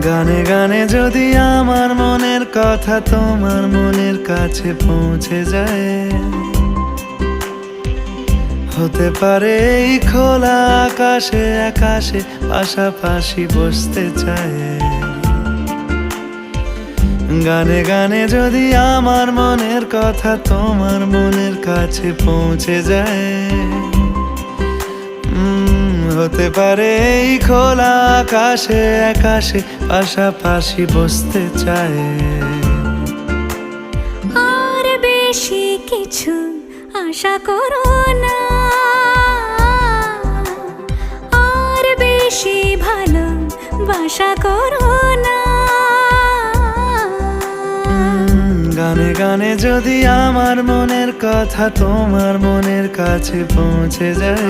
গানে গানে যদি আমার মনের কথা তোমার মনের কাছে পৌঁছে যায়, হতে পারে এই খোলা আকাশে আকাশে পাশাপাশি বসতে চায়। গানে গানে যদি আমার মনের কথা তোমার মনের কাছে পৌঁছে যায়, হতে পারে এই খোলা আকাশে আকাশে পাশাপাশি বসতে চায়। আর বেশি কিছু আশা করো না, আর বেশি ভালোবাসা করো না। গানে গানে যদি আমার মনের কথা তোমার মনের কাছে পৌঁছে যায়,